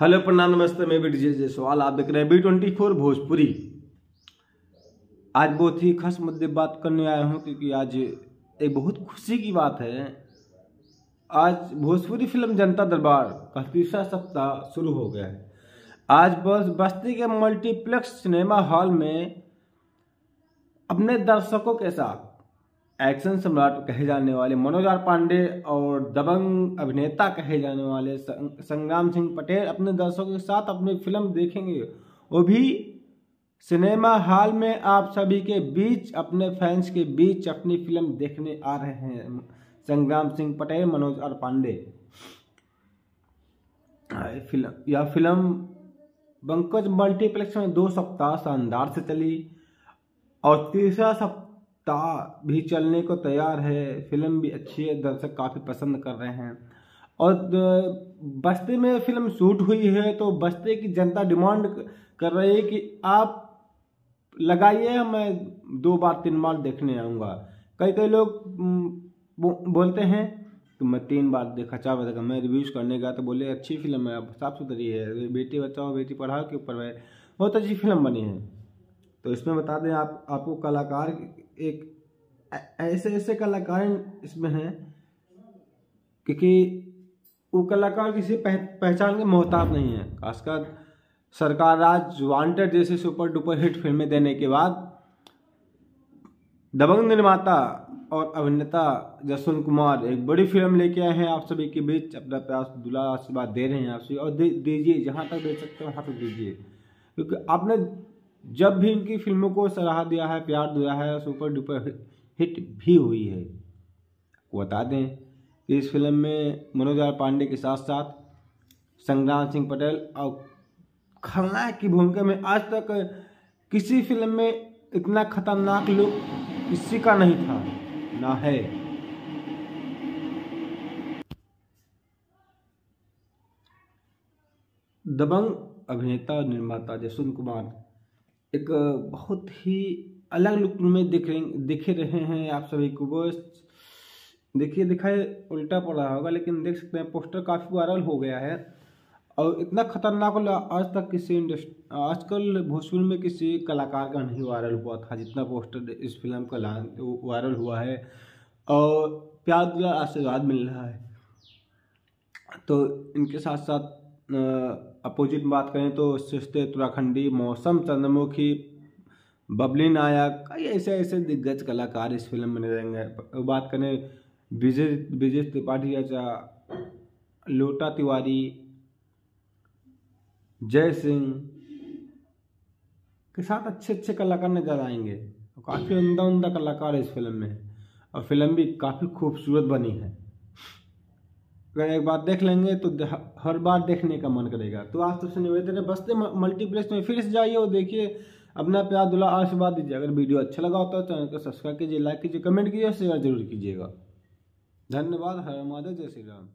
Hello प्रणाम नमस्ते, मैं भी डीजे जायसवाल। आप देख रहे हैं B24 भोजपुरी। आज बहुत ही खास मुद्दे बात करने आया हूं क्योंकि आज एक बहुत खुशी की बात है। आज भोजपुरी फिल्म जनता दरबार का तीसरा सप्ताह शुरू हो गया है। आज बस्ती के मल्टीप्लेक्स सिनेमा हॉल में अपने दर्शकों के साथ एक्शन सम्राट कहे जाने वाले मनोज आर पांडे और दबंग अभिनेता कहे जाने वाले संग्राम सिंह पटेल अपने दर्शकों के साथ अपनी फिल्म देखेंगे। वो भी सिनेमा हॉल में आप सभी के बीच, अपने फैंस के बीच अपनी फिल्म देखने आ रहे हैं संग्राम सिंह पटेल, मनोज आर पांडे। यह फिल्म पंकज मल्टीप्लेक्स में 2 सप्ताह शानदार से चली और तीसरा सप्ताह भी चलने को तैयार है। फिल्म भी अच्छी है, दर्शक काफी पसंद कर रहे हैं। और बस्ती में फिल्म शूट हुई है तो बस्ती की जनता डिमांड कर रही है कि आप लगाइए, मैं 2 बार 3 बार देखने आऊँगा। कई लोग बोलते हैं तो मैं 3 बार देखा, 4 बार देखा। मैं रिव्यूज करने गया तो बोले अच्छी फिल्म है, साफ सुथरी है, बेटी बचाओ बेटी पढ़ाओ के ऊपर है, बहुत अच्छी फिल्म बनी है। तो इसमें बता दें आपको कलाकार एक ऐसे कलाकार इसमें हैं क्योंकि वो कलाकार किसी पहचान के मोहताज नहीं है। खासकर सरकार राज, वांटेड जैसे सुपर डुपर हिट फिल्में देने के बाद दबंग निर्माता और अभिनेता जसवंत कुमार एक बड़ी फिल्म लेके आए हैं आप सभी के बीच। अपना प्यार दुलार आशीर्वाद दे रहे हैं आप सभी, और दीजिए, जहाँ तक दे सकते हैं वहाँ तक दीजिए, क्योंकि आपने जब भी इनकी फिल्मों को सराहा दिया है, प्यार दिया है, सुपर डुपर हिट भी हुई है। बता दें कि इस फिल्म में मनोज आर पांडे के साथ साथ संग्राम सिंह पटेल और खलनायक की भूमिका में आज तक किसी फिल्म में इतना खतरनाक लुक किसी का नहीं था, ना है। दबंग अभिनेता और निर्माता जसवंत कुमार एक बहुत ही अलग लुक में दिख रहे हैं आप सभी को। वो देखिए, दिखाई उल्टा पड़ रहा होगा लेकिन देख सकते हैं पोस्टर काफ़ी वायरल हो गया है और इतना खतरनाक आज तक आजकल भोजपुरी में किसी कलाकार का नहीं वायरल हुआ था जितना पोस्टर इस फिल्म का वायरल हुआ है और प्यार दुलार आशीर्वाद मिल रहा है। तो इनके साथ साथ अपोजिट बात करें तो सृष्टि उत्तराखंडी, मौसम चंद्रमुखी, बबली नायक, कई ऐसे दिग्गज कलाकार इस फिल्म में रहेंगे। बात करें विजय त्रिपाठी चाचा, लोटा तिवारी, जय सिंह के साथ अच्छे कलाकार नजर आएंगे। काफ़ी उम्दा कलाकार है इस फिल्म में और फिल्म भी काफ़ी खूबसूरत बनी है। अगर एक बार देख लेंगे तो हर बार देखने का मन करेगा। तो आज तो निवेदन है, बस्ती मल्टीप्लेक्स में फिर से जाइए और देखिए, अपना प्यार दुलार आशीर्वाद दीजिए। अगर वीडियो अच्छा लगा होता है तो चैनल को सब्सक्राइब कीजिए, लाइक कीजिए, कमेंट कीजिए, शेयर जरूर कीजिएगा। धन्यवाद। हर महादेव, जय श्री राम।